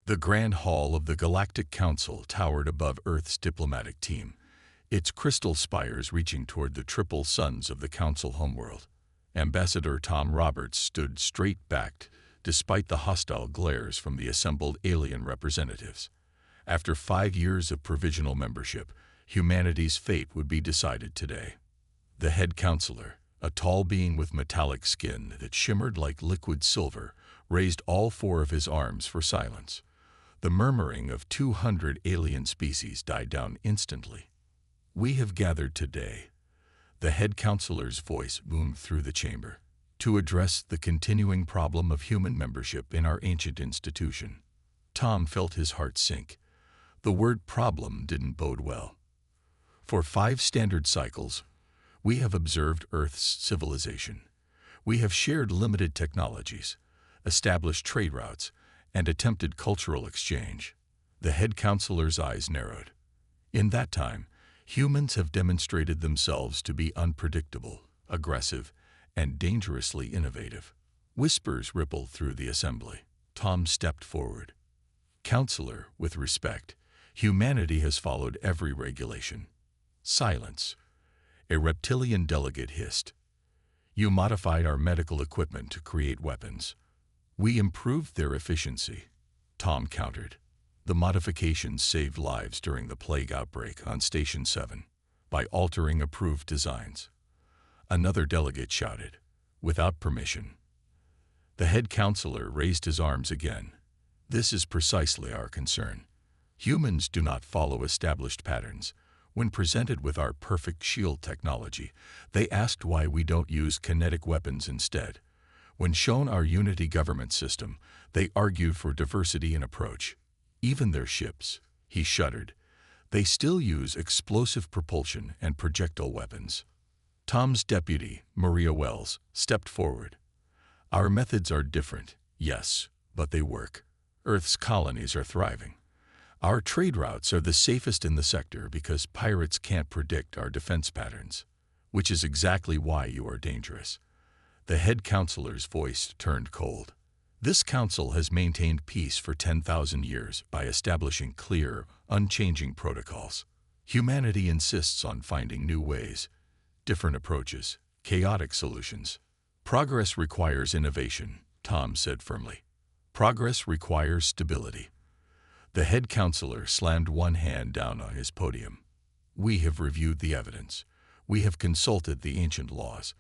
The Grand Hall of the Galactic Council towered above Earth's diplomatic team, its crystal spires reaching toward the triple suns of the Council homeworld. Ambassador Tom Roberts stood straight-backed, despite the hostile glares from the assembled alien representatives. After 5 years of provisional membership, humanity's fate would be decided today. The head counselor, a tall being with metallic skin that shimmered like liquid silver, raised all 4 of his arms for silence. The murmuring of 200 alien species died down instantly. "We have gathered today," the head counselor's voice boomed through the chamber, "to address the continuing problem of human membership in our ancient institution." Tom felt his heart sink. The word problem didn't bode well. For 5 standard cycles, we have observed Earth's civilization. We have shared limited technologies, established trade routes, and attempted cultural exchange. The head counselor's eyes narrowed. In that time, humans have demonstrated themselves to be unpredictable, aggressive, and dangerously innovative. Whispers rippled through the assembly. Tom stepped forward. "Counselor, with respect, humanity has followed every regulation." Silence. A reptilian delegate hissed. "You modified our medical equipment to create weapons. We improved their efficiency," Tom countered. "The modifications saved lives during the plague outbreak on Station 7 by altering approved designs." Another delegate shouted, "Without permission." The head counselor raised his arms again. "This is precisely our concern. Humans do not follow established patterns. When presented with our perfect shield technology, they asked why we don't use kinetic weapons instead. When shown our Unity government system, they argued for diversity in approach. Even their ships," he shuddered, "they still use explosive propulsion and projectile weapons." Tom's deputy, Maria Wells, stepped forward. "Our methods are different, yes, but they work. Earth's colonies are thriving. Our trade routes are the safest in the sector because pirates can't predict our defense patterns, which is exactly why you are dangerous." The head counselor's voice turned cold. "This council has maintained peace for 10,000 years by establishing clear, unchanging protocols. Humanity insists on finding new ways, different approaches, chaotic solutions. Progress requires innovation," Tom said firmly. "Progress requires stability." The head counselor slammed one hand down on his podium. "We have reviewed the evidence. We have consulted the ancient laws.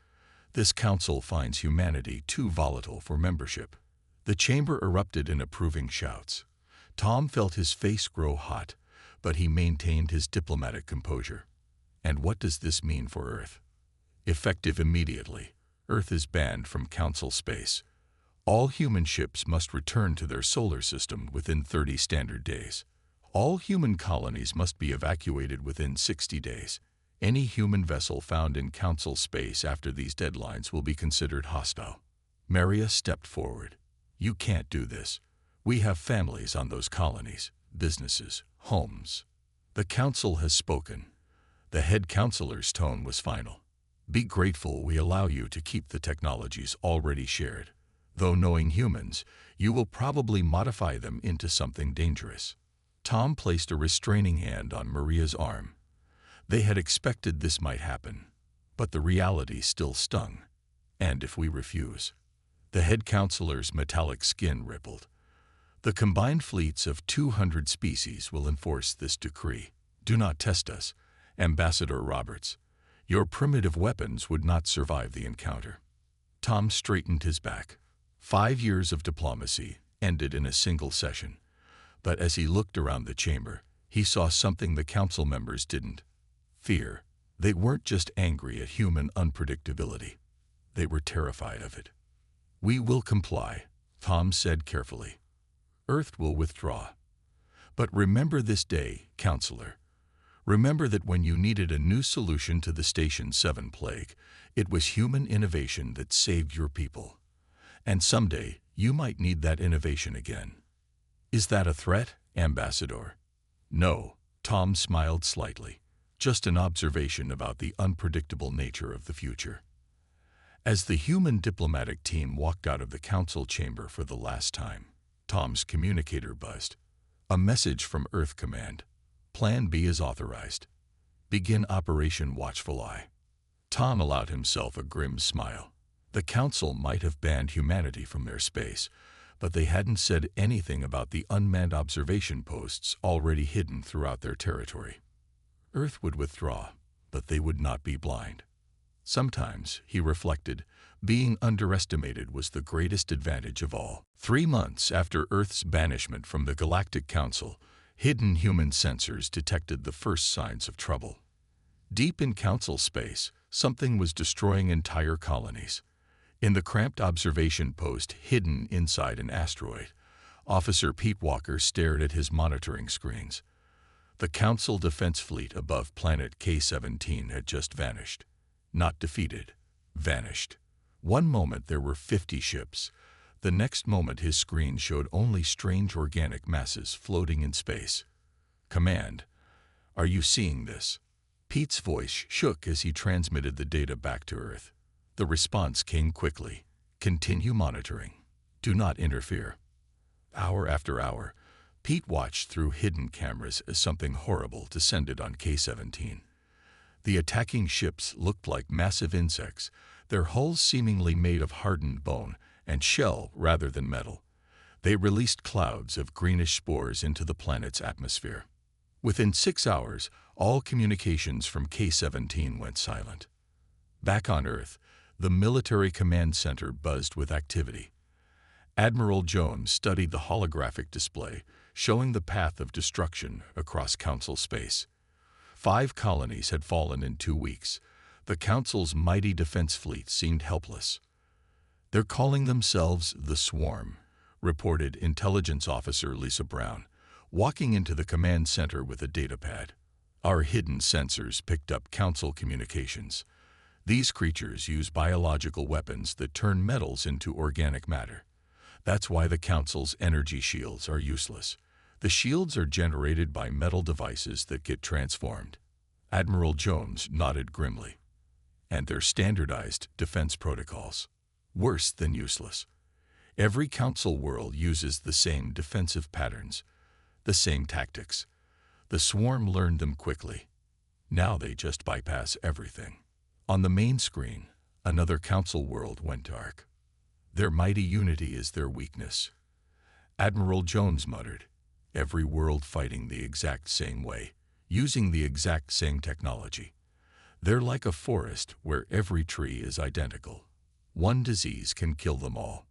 This council finds humanity too volatile for membership." The chamber erupted in approving shouts. Tom felt his face grow hot, but he maintained his diplomatic composure. "And what does this mean for Earth?" "Effective immediately. Earth is banned from Council space. All human ships must return to their solar system within 30 standard days. All human colonies must be evacuated within 60 days. Any human vessel found in Council space after these deadlines will be considered hostile." Maria stepped forward. "You can't do this. We have families on those colonies, businesses, homes." "The Council has spoken." The head counselor's tone was final. "Be grateful we allow you to keep the technologies already shared. Though knowing humans, you will probably modify them into something dangerous." Tom placed a restraining hand on Maria's arm. They had expected this might happen, but the reality still stung. "And if we refuse?" The head counselor's metallic skin rippled. "The combined fleets of 200 species will enforce this decree. Do not test us, Ambassador Roberts. Your primitive weapons would not survive the encounter." Tom straightened his back. 5 years of diplomacy ended in a single session. But as he looked around the chamber, he saw something the council members didn't. Fear. They weren't just angry at human unpredictability. They were terrified of it. "We will comply," Tom said carefully. "Earth will withdraw. But remember this day, Counselor. Remember that when you needed a new solution to the Station 7 plague, it was human innovation that saved your people. And someday, you might need that innovation again." "Is that a threat, Ambassador?" "No," Tom smiled slightly. "Just an observation about the unpredictable nature of the future." As the human diplomatic team walked out of the council chamber for the last time, Tom's communicator buzzed. A message from Earth Command. Plan B is authorized. Begin Operation Watchful Eye. Tom allowed himself a grim smile. The Council might have banned humanity from their space, but they hadn't said anything about the unmanned observation posts already hidden throughout their territory. Earth would withdraw, but they would not be blind. Sometimes, he reflected, being underestimated was the greatest advantage of all. 3 months after Earth's banishment from the Galactic Council, hidden human sensors detected the first signs of trouble. Deep in Council space, something was destroying entire colonies. In the cramped observation post hidden inside an asteroid, Officer Pete Walker stared at his monitoring screens. The Council defense fleet above planet K-17 had just vanished. Not defeated, vanished. One moment there were 50 ships. The next moment his screen showed only strange organic masses floating in space. Command, are you seeing this? Pete's voice shook as he transmitted the data back to Earth. The response came quickly. Continue monitoring. Do not interfere. Hour after hour, Pete watched through hidden cameras as something horrible descended on K-17. The attacking ships looked like massive insects, their hulls seemingly made of hardened bone and shell rather than metal. They released clouds of greenish spores into the planet's atmosphere. Within 6 hours, all communications from K-17 went silent. Back on Earth, the military command center buzzed with activity. Admiral Jones studied the holographic display, showing the path of destruction across Council space. 5 colonies had fallen in 2 weeks. The Council's mighty defense fleet seemed helpless. They're calling themselves the Swarm, reported Intelligence Officer Lisa Brown, walking into the command center with a datapad. Our hidden sensors picked up Council communications. These creatures use biological weapons that turn metals into organic matter. That's why the Council's energy shields are useless. The shields are generated by metal devices that get transformed. Admiral Jones nodded grimly. And they're standardized defense protocols. Worse than useless. Every Council world uses the same defensive patterns, the same tactics. The Swarm learned them quickly. Now they just bypass everything. On the main screen, another Council world went dark. Their mighty unity is their weakness. Admiral Jones muttered, every world fighting the exact same way, using the exact same technology. They're like a forest where every tree is identical. One disease can kill them all.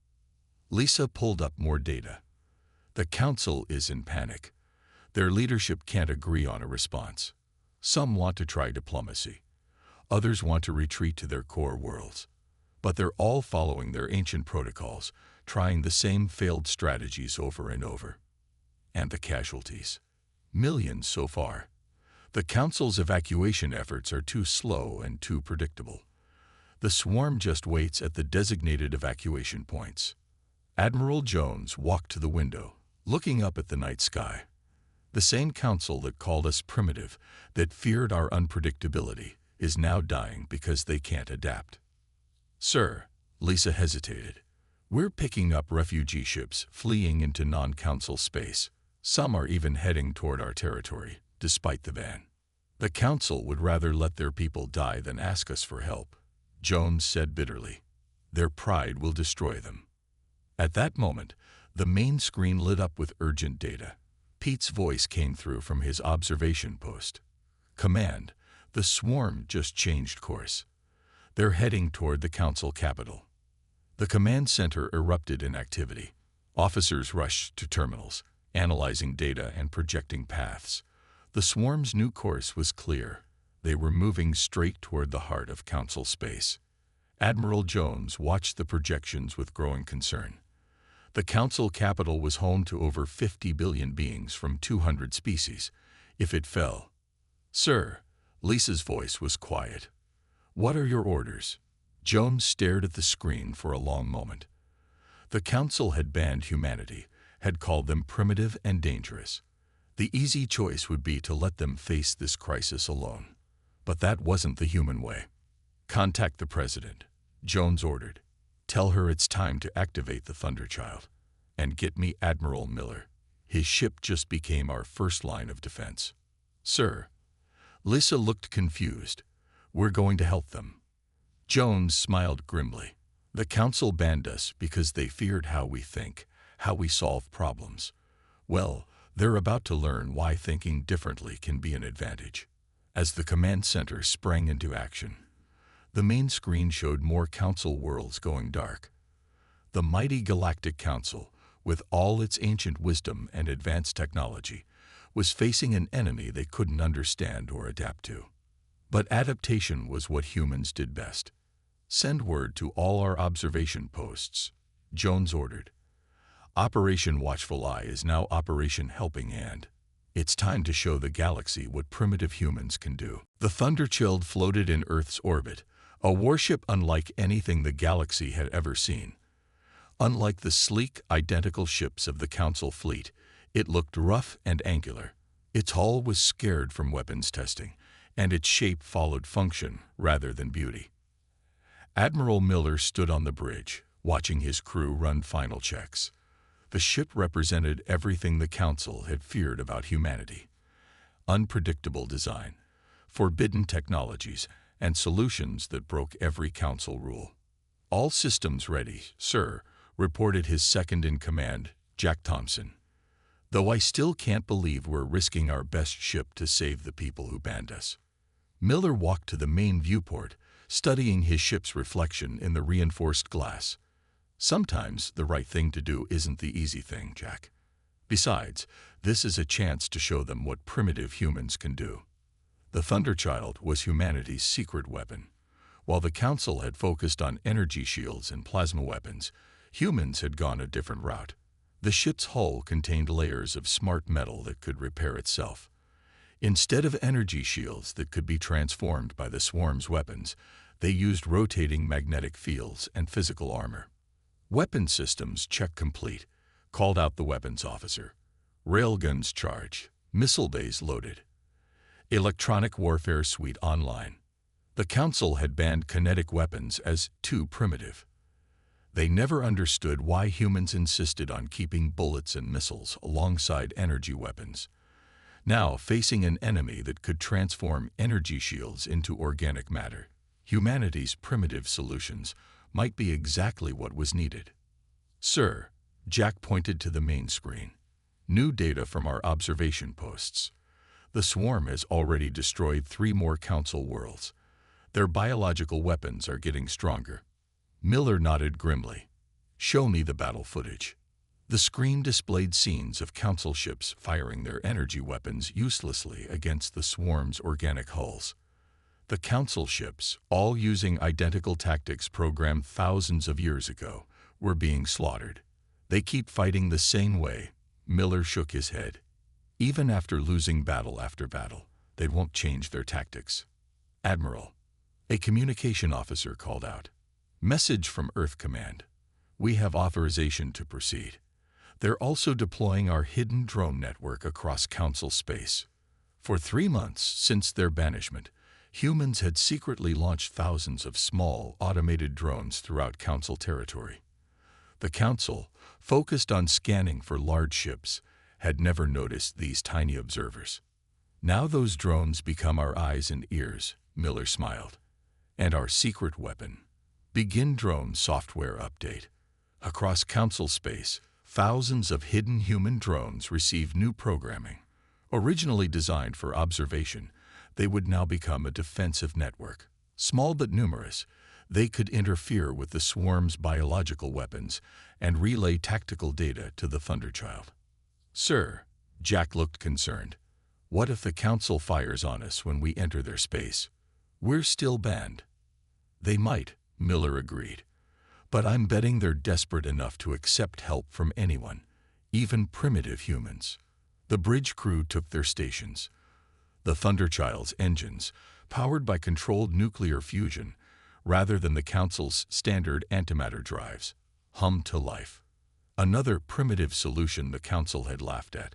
Lisa pulled up more data. The Council is in panic. Their leadership can't agree on a response. Some want to try diplomacy. Others want to retreat to their core worlds. But they're all following their ancient protocols, trying the same failed strategies over and over. And the casualties. Millions so far. The Council's evacuation efforts are too slow and too predictable. The Swarm just waits at the designated evacuation points. Admiral Jones walked to the window, looking up at the night sky. The same Council that called us primitive, that feared our unpredictability, is now dying because they can't adapt. Sir, Lisa hesitated. We're picking up refugee ships fleeing into non-Council space. Some are even heading toward our territory, despite the ban. The Council would rather let their people die than ask us for help, Jones said bitterly. Their pride will destroy them. At that moment, the main screen lit up with urgent data. Pete's voice came through from his observation post. Command, the Swarm just changed course. They're heading toward the Council capital. The command center erupted in activity. Officers rushed to terminals, analyzing data and projecting paths. The Swarm's new course was clear. They were moving straight toward the heart of Council space. Admiral Jones watched the projections with growing concern. The Council capital was home to over 50 billion beings from 200 species. If it fell... Sir, Lisa's voice was quiet. What are your orders? Jones stared at the screen for a long moment. The Council had banned humanity, had called them primitive and dangerous. The easy choice would be to let them face this crisis alone. But that wasn't the human way. Contact the President, Jones ordered. Tell her it's time to activate the Thunderchild. And get me Admiral Miller. His ship just became our first line of defense. Sir. Lissa looked confused. We're going to help them. Jones smiled grimly. The council banned us because they feared how we think, how we solve problems. Well, they're about to learn why thinking differently can be an advantage. As the command center sprang into action, the main screen showed more council worlds going dark. The mighty Galactic Council, with all its ancient wisdom and advanced technology, was facing an enemy they couldn't understand or adapt to. But adaptation was what humans did best. Send word to all our observation posts, Jones ordered. Operation Watchful Eye is now Operation Helping Hand. It's time to show the galaxy what primitive humans can do. The Thunderchild floated in Earth's orbit, a warship unlike anything the galaxy had ever seen. Unlike the sleek, identical ships of the Council fleet, it looked rough and angular. Its hull was scared from weapons testing, and its shape followed function rather than beauty. Admiral Miller stood on the bridge, watching his crew run final checks. The ship represented everything the Council had feared about humanity. Unpredictable design, forbidden technologies, and solutions that broke every Council rule. All systems ready, sir, reported his second-in-command, Jack Thompson. Though I still can't believe we're risking our best ship to save the people who banned us. Miller walked to the main viewport, studying his ship's reflection in the reinforced glass. Sometimes the right thing to do isn't the easy thing, Jack. Besides, this is a chance to show them what primitive humans can do. The Thunderchild was humanity's secret weapon. While the Council had focused on energy shields and plasma weapons, humans had gone a different route. The ship's hull contained layers of smart metal that could repair itself. Instead of energy shields that could be transformed by the swarm's weapons, they used rotating magnetic fields and physical armor. Weapon systems check complete, called out the weapons officer. Railguns charged, missile bays loaded. Electronic warfare suite online. The Council had banned kinetic weapons as too primitive. They never understood why humans insisted on keeping bullets and missiles alongside energy weapons. Now, facing an enemy that could transform energy shields into organic matter, humanity's primitive solutions might be exactly what was needed. Sir, Jack pointed to the main screen. New data from our observation posts. The swarm has already destroyed 3 more Council worlds. Their biological weapons are getting stronger. Miller nodded grimly. Show me the battle footage. The screen displayed scenes of Council ships firing their energy weapons uselessly against the swarm's organic hulls. The Council ships, all using identical tactics programmed thousands of years ago, were being slaughtered. They keep fighting the same way. Miller shook his head. Even after losing battle after battle, they won't change their tactics. Admiral, a communication officer called out. Message from Earth Command. We have authorization to proceed. They're also deploying our hidden drone network across Council space. For 3 months since their banishment, humans had secretly launched thousands of small, automated drones throughout Council territory. The Council, focused on scanning for large ships, had never noticed these tiny observers. Now those drones become our eyes and ears, Miller smiled. And our secret weapon. Begin drone software update. Across Council space, thousands of hidden human drones receive new programming. Originally designed for observation, they would now become a defensive network. Small but numerous, they could interfere with the swarm's biological weapons and relay tactical data to the Thunderchild. Sir, Jack looked concerned. What if the Council fires on us when we enter their space? We're still banned. They might, Miller agreed. But I'm betting they're desperate enough to accept help from anyone, even primitive humans. The bridge crew took their stations. The Thunderchild's engines, powered by controlled nuclear fusion, rather than the Council's standard antimatter drives, hummed to life. Another primitive solution the Council had laughed at,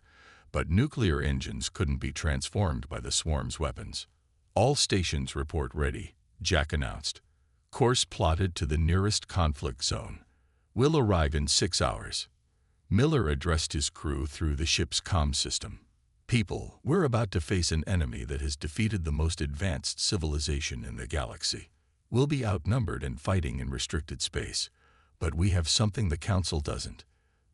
but nuclear engines couldn't be transformed by the swarm's weapons. All stations report ready, Jack announced. Course plotted to the nearest conflict zone. We'll arrive in 6 hours. Miller addressed his crew through the ship's comm system. People, we're about to face an enemy that has defeated the most advanced civilization in the galaxy. We'll be outnumbered and fighting in restricted space, but we have something the Council doesn't: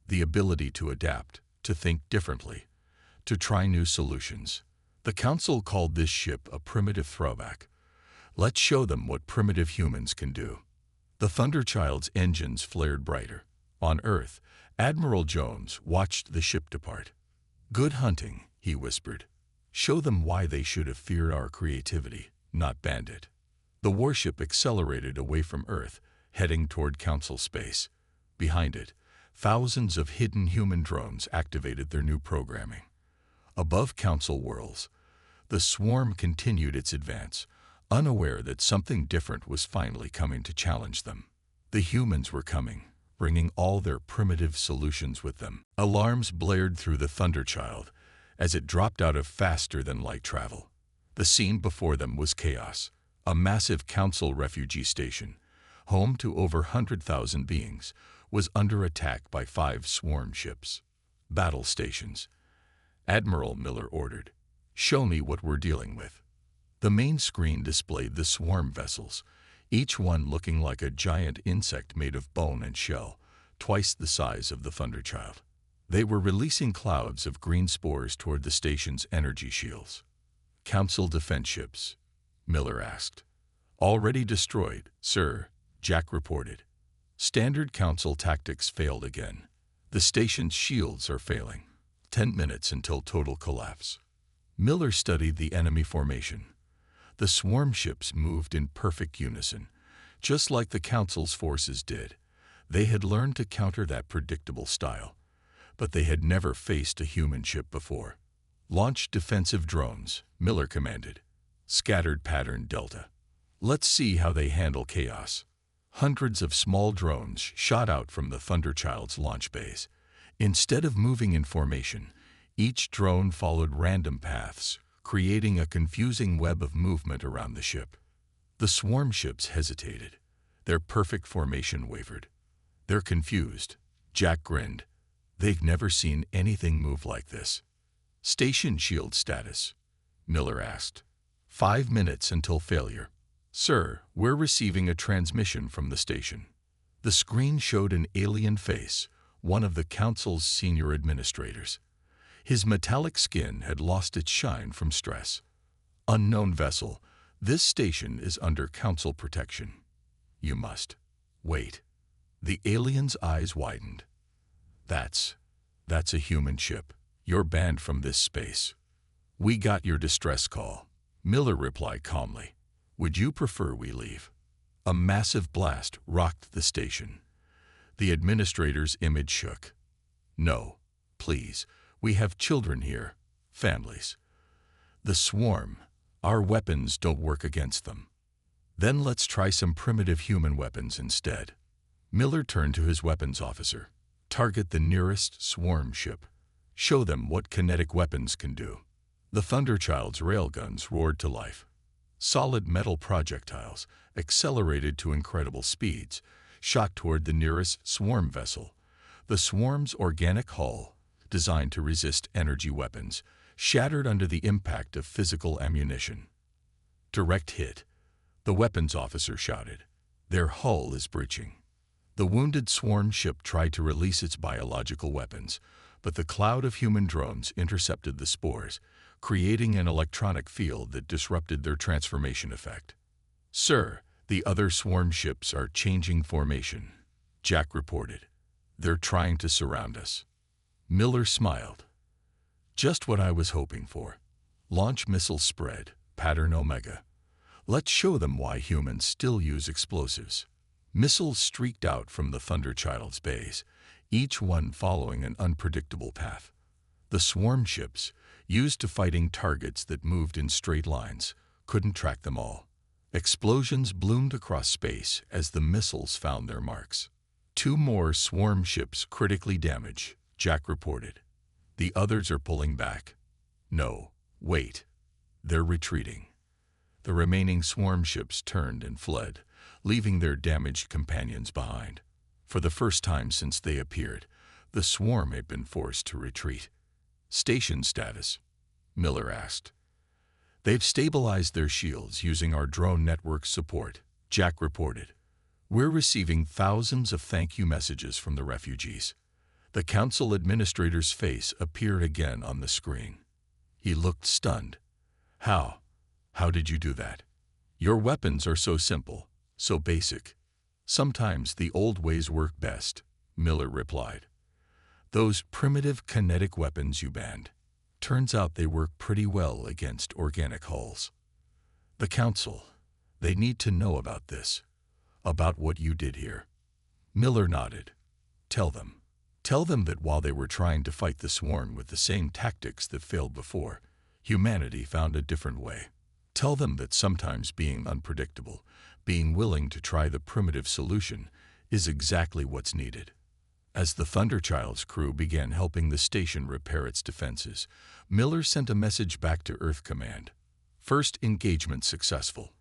the ability to adapt, to think differently, to try new solutions. The Council called this ship a primitive throwback. Let's show them what primitive humans can do. The Thunderchild's engines flared brighter. On Earth, Admiral Jones watched the ship depart. "Good hunting," he whispered. "Show them why they should have feared our creativity, not banned it." The warship accelerated away from Earth, heading toward Council space. Behind it, thousands of hidden human drones activated their new programming. Above Council worlds, the swarm continued its advance, unaware that something different was finally coming to challenge them. The humans were coming, bringing all their primitive solutions with them. Alarms blared through the Thunderchild as it dropped out of faster-than-light travel. The scene before them was chaos. A massive Council refugee station, home to over 100,000 beings, was under attack by 5 swarm ships. "Battle stations," Admiral Miller ordered. "Show me what we're dealing with." The main screen displayed the swarm vessels, each one looking like a giant insect made of bone and shell, twice the size of the Thunderchild. They were releasing clouds of green spores toward the station's energy shields. "Council defense ships?" Miller asked. "Already destroyed, sir," Jack reported. Standard Council tactics failed again. "The station's shields are failing. 10 minutes until total collapse." Miller studied the enemy formation. The swarm ships moved in perfect unison, just like the Council's forces did. They had learned to counter that predictable style, but they had never faced a human ship before. "Launch defensive drones," Miller commanded. "Scattered pattern Delta. Let's see how they handle chaos." Hundreds of small drones shot out from the Thunderchild's launch bays. Instead of moving in formation, each drone followed random paths, creating a confusing web of movement around the ship. The swarm ships hesitated. Their perfect formation wavered. "They're confused," Jack grinned. "They've never seen anything move like this." "Station shield status?" Miller asked. 5 minutes until failure. "Sir, we're receiving a transmission from the station." The screen showed an alien face, one of the Council's senior administrators. His metallic skin had lost its shine from stress. "Unknown vessel, this station is under Council protection. You must wait." The alien's eyes widened. That's a human ship. You're banned from this space." "We got your distress call," Miller replied calmly. "Would you prefer we leave?" A massive blast rocked the station. The administrator's image shook. "No, please. We have children here, families. The swarm, our weapons don't work against them." "Then let's try some primitive human weapons instead." Miller turned to his weapons officer. "Target the nearest swarm ship. Show them what kinetic weapons can do." The Thunderchild's railguns roared to life. Solid metal projectiles, accelerated to incredible speeds, shot toward the nearest swarm vessel. The swarm's organic hull, designed to resist energy weapons, shattered under the impact of physical ammunition. "Direct hit," the weapons officer shouted. "Their hull is breaching." The wounded swarm ship tried to release its biological weapons, but the cloud of human drones intercepted the spores, creating an electronic field that disrupted their transformation effect. "Sir, the other swarm ships are changing formation," Jack reported. "They're trying to surround us." Miller smiled. "Just what I was hoping for. Launch missile spread, pattern Omega. Let's show them why humans still use explosives." Missiles streaked out from the Thunderchild's bays, each one following an unpredictable path. The swarm ships, used to fighting targets that moved in straight lines, couldn't track them all. Explosions bloomed across space as the missiles found their marks. 2 more swarm ships critically damaged, Jack reported. "The others are pulling back." "No, wait. They're retreating." The remaining swarm ships turned and fled, leaving their damaged companions behind. For the first time since they appeared, The swarm had been forced to retreat. Station status? Miller asked. They've stabilized their shields using our drone network support, Jack reported. We're receiving thousands of thank you messages from the refugees. The council administrator's face appeared again on the screen. He looked stunned. How? How did you do that? Your weapons are so simple, so basic. Sometimes the old ways work best, Miller replied. Those primitive kinetic weapons you banned. Turns out they work pretty well against organic hulls. The council, they need to know about this, about what you did here. Miller nodded. Tell them. Tell them that while they were trying to fight the swarm with the same tactics that failed before, humanity found a different way. Tell them that sometimes being unpredictable, being willing to try the primitive solution, is exactly what's needed. As the Thunderchild's crew began helping the station repair its defenses, Miller sent a message back to Earth Command. First engagement successful.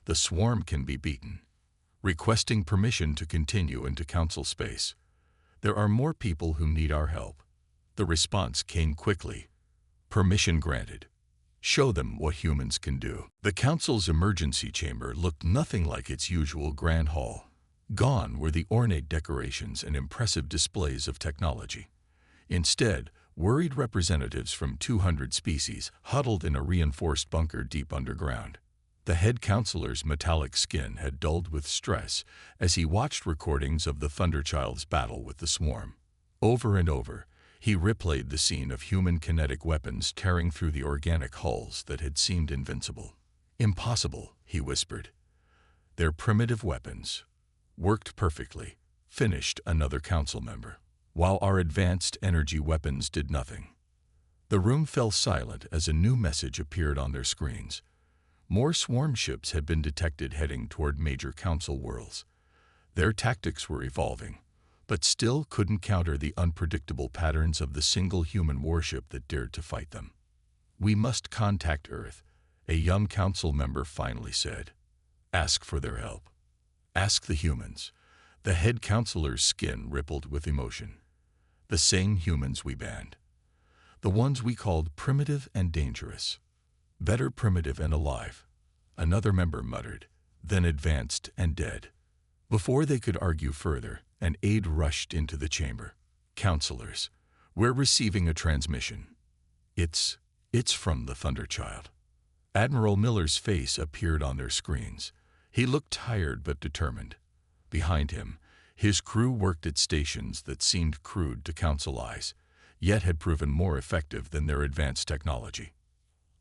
The swarm can be beaten. Requesting permission to continue into Council space. There are more people who need our help. The response came quickly. Permission granted. Show them what humans can do. The Council's emergency chamber looked nothing like its usual grand hall. Gone were the ornate decorations and impressive displays of technology. Instead, worried representatives from 200 species huddled in a reinforced bunker deep underground. The head counselor's metallic skin had dulled with stress as he watched recordings of the Thunderchild's battle with the swarm. Over and over, he replayed the scene of human kinetic weapons tearing through the organic hulls that had seemed invincible. Impossible, he whispered. Their primitive weapons worked perfectly, finished another council member, while our advanced energy weapons did nothing. The room fell silent as a new message appeared on their screens. More swarm ships had been detected heading toward major council worlds. Their tactics were evolving, but still couldn't counter the unpredictable patterns of the single human warship that dared to fight them. We must contact Earth, a young council member finally said. Ask for their help. Ask the humans. The head counselor's skin rippled with emotion. The same humans we banned. The ones we called primitive and dangerous. Better primitive and alive, another member muttered, then advanced and dead. Before they could argue further, an aide rushed into the chamber. Counselors, we're receiving a transmission. It's from the Thunderchild. Admiral Miller's face appeared on their screens. He looked tired but determined. Behind him, his crew worked at stations that seemed crude to council eyes, yet had proven more effective than their advanced technology.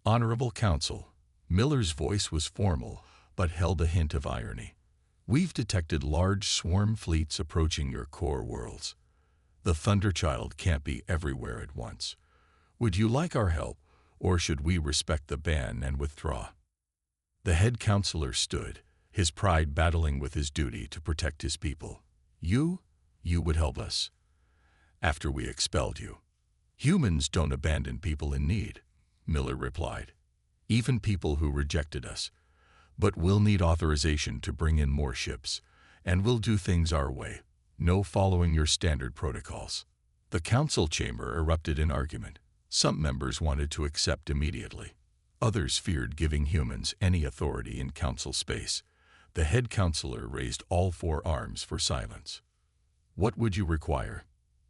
Honorable Council, Miller's voice was formal but held a hint of irony. We've detected large swarm fleets approaching your core worlds. The Thunderchild can't be everywhere at once. Would you like our help, or should we respect the ban and withdraw? The head counselor stood, his pride battling with his duty to protect his people. You would help us. After we expelled you. Humans don't abandon people in need, Miller replied. Even people who rejected us. But we'll need authorization to bring in more ships, and we'll do things our way, no following your standard protocols. The council chamber erupted in argument. Some members wanted to accept immediately. Others feared giving humans any authority in council space. The head counselor raised all four arms for silence. What would you require?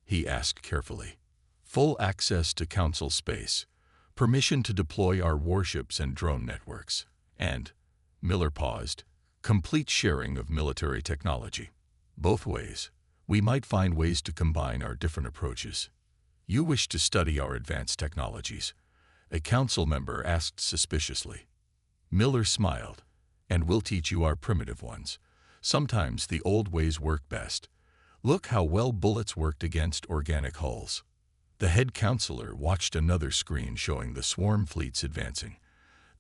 He asked carefully. Full access to council space, permission to deploy our warships and drone networks, and, Miller paused, complete sharing of military technology. Both ways, we might find ways to combine our different approaches. You wish to study our advanced technologies? A council member asked suspiciously. Miller smiled. And we'll teach you our primitive ones. Sometimes the old ways work best. Look how well bullets worked against organic hulls. The head counselor watched another screen showing the swarm fleets advancing.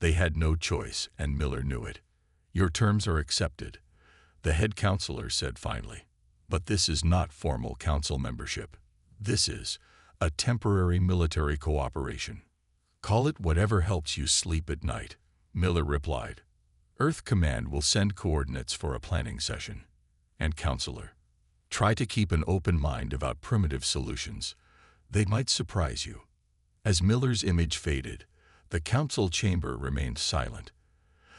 They had no choice, and Miller knew it. Your terms are accepted, the head counselor said finally. But this is not formal council membership. This is a temporary military cooperation. Call it whatever helps you sleep at night, Miller replied. Earth Command will send coordinates for a planning session. And Counselor, Try to keep an open mind about primitive solutions. They might surprise you. As Miller's image faded, the council chamber remained silent.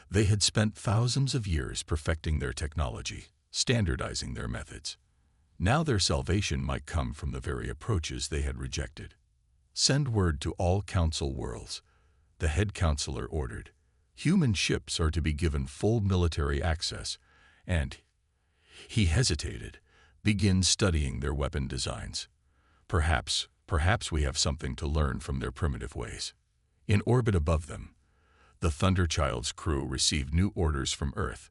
They had spent thousands of years perfecting their technology, standardizing their methods. Now their salvation might come from the very approaches they had rejected. Send word to all council worlds, the head counselor ordered. Human ships are to be given full military access, and he hesitated, begin studying their weapon designs. Perhaps we have something to learn from their primitive ways. In orbit above them, the Thunderchild's crew received new orders from Earth.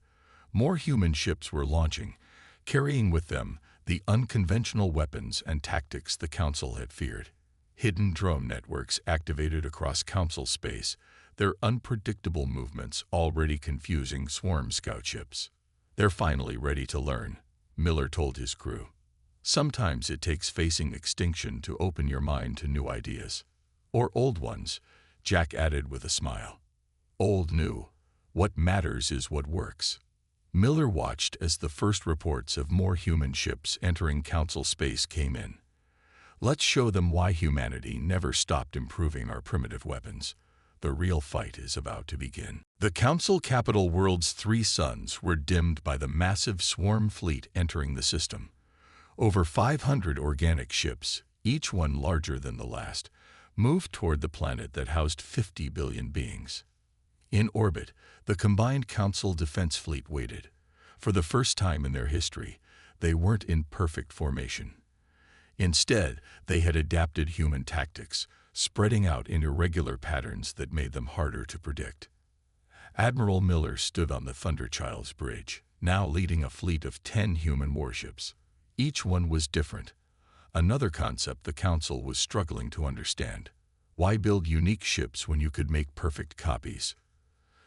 More human ships were launching, carrying with them the unconventional weapons and tactics the Council had feared. Hidden drone networks activated across Council space, their unpredictable movements already confusing swarm scout ships. They're finally ready to learn, Miller told his crew. Sometimes it takes facing extinction to open your mind to new ideas. Or old ones, Jack added with a smile. Old new. What matters is what works. Miller watched as the first reports of more human ships entering Council space came in. Let's show them why humanity never stopped improving our primitive weapons. The real fight is about to begin. The Council capital world's 3 suns were dimmed by the massive swarm fleet entering the system. Over 500 organic ships, each one larger than the last, moved toward the planet that housed 50 billion beings. In orbit, the combined Council defense fleet waited. For the first time in their history, they weren't in perfect formation. Instead, they had adapted human tactics, spreading out in irregular patterns that made them harder to predict. Admiral Miller stood on the Thunderchild's bridge, now leading a fleet of 10 human warships. Each one was different. Another concept the Council was struggling to understand. Why build unique ships when you could make perfect copies?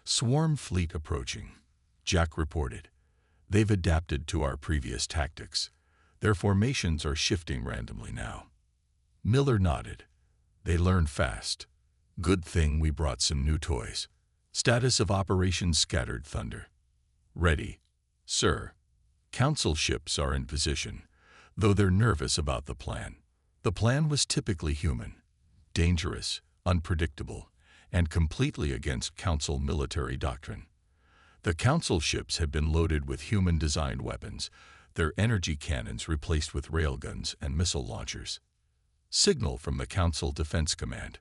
Swarm fleet approaching, Jack reported. They've adapted to our previous tactics. Their formations are shifting randomly now. Miller nodded. They learn fast. Good thing we brought some new toys. Status of Operation Scattered Thunder. Ready, sir. Council ships are in position, though they're nervous about the plan. The plan was typically human, dangerous, unpredictable, and completely against Council military doctrine. The Council ships had been loaded with human-designed weapons, their energy cannons replaced with railguns and missile launchers. Signal from the Council Defense Command.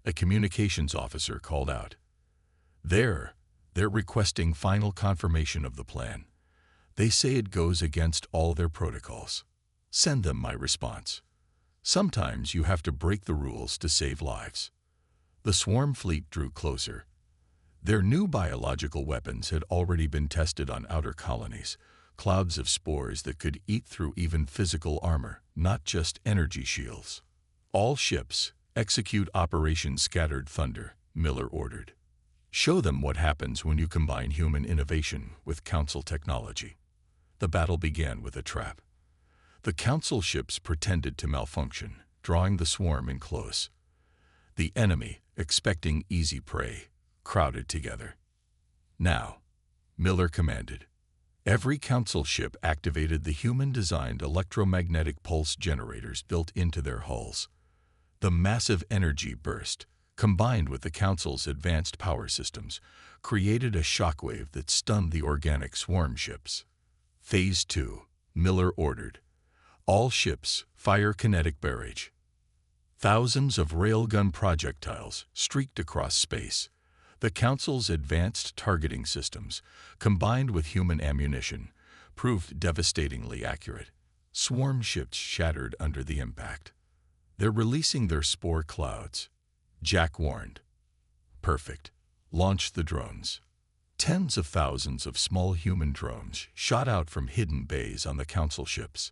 A communications officer called out. They're requesting final confirmation of the plan. They say it goes against all their protocols. Send them my response. Sometimes you have to break the rules to save lives. The swarm fleet drew closer. Their new biological weapons had already been tested on outer colonies, clouds of spores that could eat through even physical armor, not just energy shields. All ships, execute Operation Scattered Thunder, Miller ordered. Show them what happens when you combine human innovation with Council technology. The battle began with a trap. The Council ships pretended to malfunction, drawing the swarm in close. The enemy, expecting easy prey, crowded together. Now, Miller commanded. Every Council ship activated the human-designed electromagnetic pulse generators built into their hulls. The massive energy burst, combined with the Council's advanced power systems, created a shockwave that stunned the organic swarm ships. Phase 2, Miller ordered. All ships fire kinetic barrage. Thousands of railgun projectiles streaked across space. The Council's advanced targeting systems, combined with human ammunition, proved devastatingly accurate. Swarm ships shattered under the impact. They're releasing their spore clouds, Jack warned. Perfect. Launch the drones. Tens of thousands of small human drones shot out from hidden bays on the Council ships.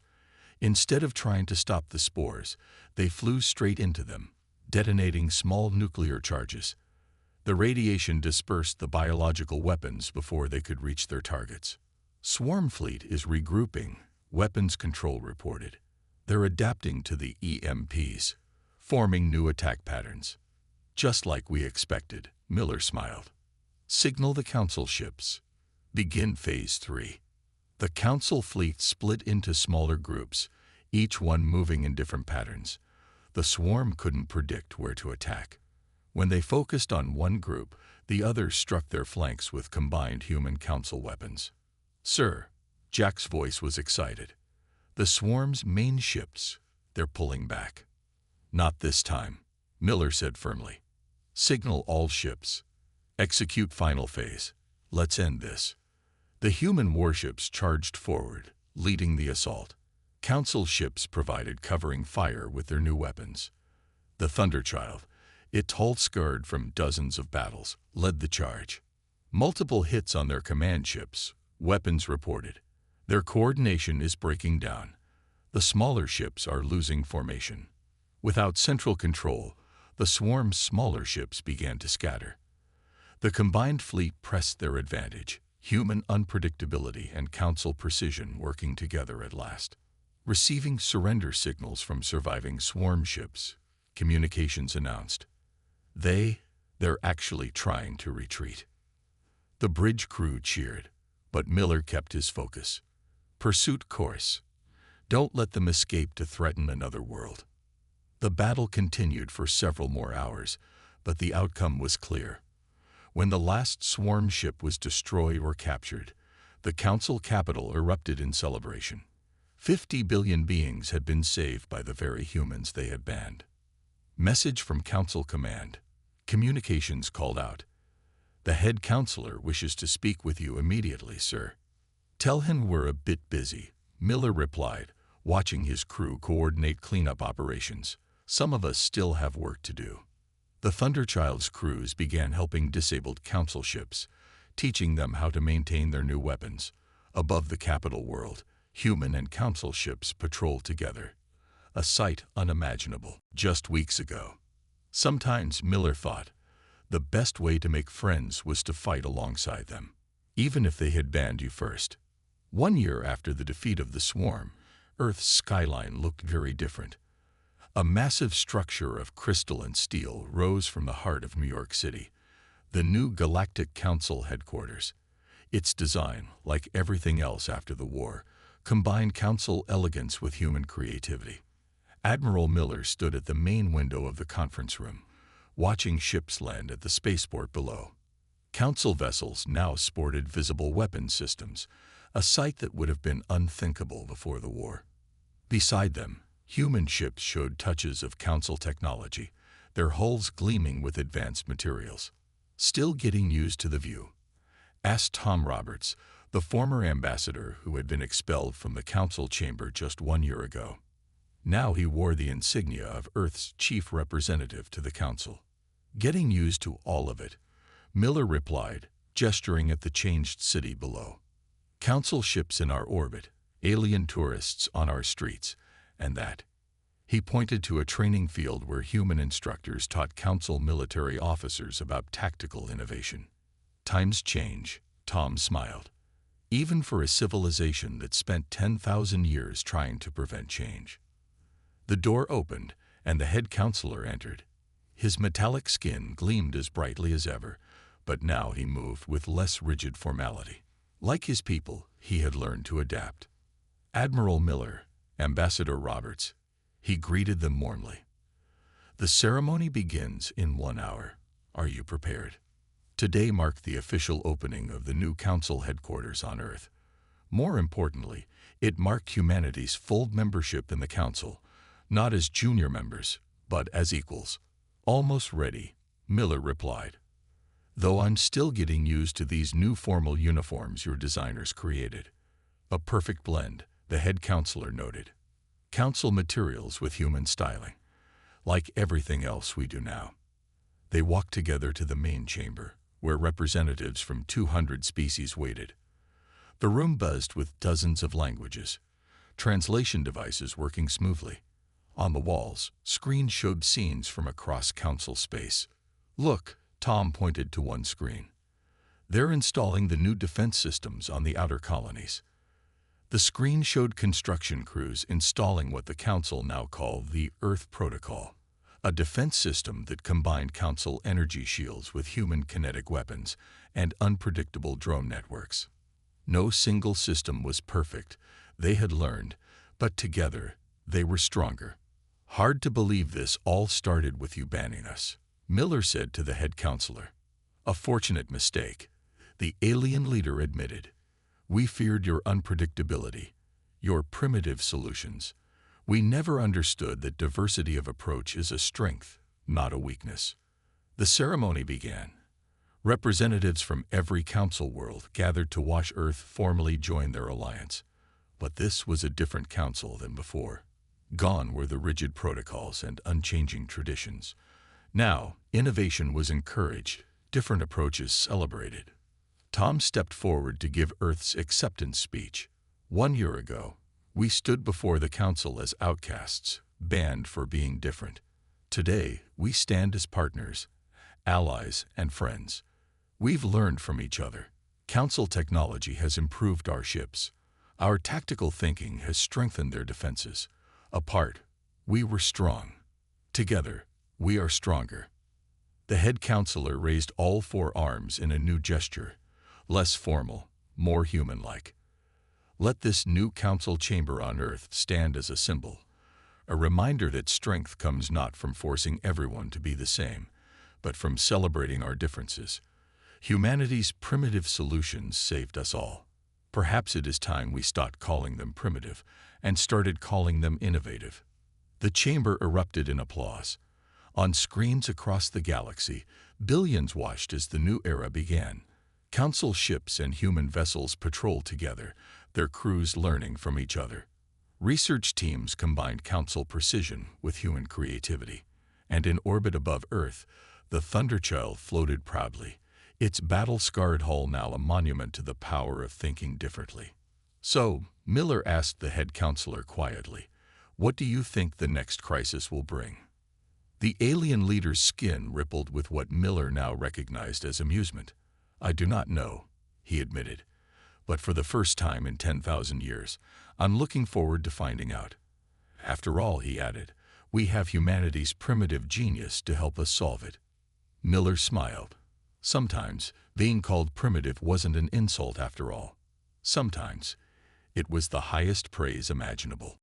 Instead of trying to stop the spores, they flew straight into them, detonating small nuclear charges. The radiation dispersed the biological weapons before they could reach their targets. Swarm Fleet is regrouping, Weapons Control reported. They're adapting to the EMPs, forming new attack patterns. Just like we expected, Miller smiled. Signal the Council ships. Begin Phase 3. The Council fleet split into smaller groups, each one moving in different patterns. The swarm couldn't predict where to attack. When they focused on one group, the others struck their flanks with combined human Council weapons. "Sir," Jack's voice was excited. "The swarm's main ships, they're pulling back." "Not this time," Miller said firmly. "Signal all ships. Execute final phase. Let's end this." The human warships charged forward, leading the assault. Council ships provided covering fire with their new weapons. The Thunderchild, it tall scarred from dozens of battles, led the charge. Multiple hits on their command ships, weapons reported. Their coordination is breaking down. The smaller ships are losing formation. Without central control, the swarm's smaller ships began to scatter. The combined fleet pressed their advantage, human unpredictability and Council precision working together at last. Receiving surrender signals from surviving swarm ships, communications announced. They're actually trying to retreat. The bridge crew cheered, but Miller kept his focus. Pursuit course. Don't let them escape to threaten another world. The battle continued for several more hours, but the outcome was clear. When the last swarm ship was destroyed or captured, the Council capital erupted in celebration. 50 billion beings had been saved by the very humans they had banned. Message from Council Command. Communications called out. "The head counselor wishes to speak with you immediately, sir." "Tell him we're a bit busy," Miller replied, watching his crew coordinate cleanup operations. "Some of us still have work to do." The Thunderchild's crews began helping disabled Council ships, teaching them how to maintain their new weapons. Above the capital world, human and Council ships patrolled together. A sight unimaginable just weeks ago. Sometimes, Miller thought, the best way to make friends was to fight alongside them, even if they had banned you first. 1 year after the defeat of the swarm, Earth's skyline looked very different. A massive structure of crystal and steel rose from the heart of New York City, the new Galactic Council headquarters. Its design, like everything else after the war, combined Council elegance with human creativity. Admiral Miller stood at the main window of the conference room, watching ships land at the spaceport below. Council vessels now sported visible weapon systems, a sight that would have been unthinkable before the war. Beside them, human ships showed touches of Council technology, their hulls gleaming with advanced materials. "Still getting used to the view?" asked Tom Roberts, the former ambassador who had been expelled from the Council chamber just 1 year ago. Now he wore the insignia of Earth's chief representative to the Council. "Getting used to all of it," Miller replied, gesturing at the changed city below. "Council ships in our orbit, alien tourists on our streets, and that." He pointed to a training field where human instructors taught Council military officers about tactical innovation. "Times change," Tom smiled. "Even for a civilization that spent 10,000 years trying to prevent change." The door opened, and the head counselor entered. His metallic skin gleamed as brightly as ever, but now he moved with less rigid formality. Like his people, he had learned to adapt. "Admiral Miller, Ambassador Roberts," he greeted them warmly. "The ceremony begins in 1 hour. Are you prepared?" Today marked the official opening of the new Council headquarters on Earth. More importantly, it marked humanity's full membership in the Council, not as junior members, but as equals. "Almost ready," Miller replied. "Though I'm still getting used to these new formal uniforms your designers created." "A perfect blend," the head counselor noted. "Council materials with human styling, like everything else we do now." They walked together to the main chamber, where representatives from 200 species waited. The room buzzed with dozens of languages, translation devices working smoothly. On the walls, screens showed scenes from across Council space. "Look," Tom pointed to one screen. "They're installing the new defense systems on the outer colonies." The screen showed construction crews installing what the Council now call the Earth Protocol, a defense system that combined Council energy shields with human kinetic weapons and unpredictable drone networks. No single system was perfect, they had learned, but together they were stronger. Hard to believe this all started with you banning us, Miller said to the head counselor. A fortunate mistake, the alien leader admitted. We feared your unpredictability, your primitive solutions. We never understood that diversity of approach is a strength, not a weakness. The ceremony began. Representatives from every council world gathered to watch Earth formally join their alliance. But this was a different council than before. Gone were the rigid protocols and unchanging traditions. Now, innovation was encouraged, different approaches celebrated. Tom stepped forward to give Earth's acceptance speech. 1 year ago, we stood before the council as outcasts, banned for being different. Today, we stand as partners, allies, and friends. We've learned from each other. Council technology has improved our ships. Our tactical thinking has strengthened their defenses. Apart, we were strong. Together, we are stronger. The head counselor raised all 4 arms in a new gesture, less formal, more human-like. Let this new council chamber on Earth stand as a symbol, a reminder that strength comes not from forcing everyone to be the same, but from celebrating our differences. Humanity's primitive solutions saved us all. Perhaps it is time we stopped calling them primitive and started calling them innovative. The chamber erupted in applause. On screens across the galaxy, billions watched as the new era began. Council ships and human vessels patrolled together, their crews learning from each other. Research teams combined council precision with human creativity. And in orbit above Earth, the Thunderchild floated proudly, its battle-scarred hull now a monument to the power of thinking differently. So, Miller asked the head counselor quietly, what do you think the next crisis will bring? The alien leader's skin rippled with what Miller now recognized as amusement. I do not know, he admitted. But for the first time in 10,000 years, I'm looking forward to finding out. After all, he added, we have humanity's primitive genius to help us solve it. Miller smiled. Sometimes, being called primitive wasn't an insult after all. Sometimes, it was the highest praise imaginable.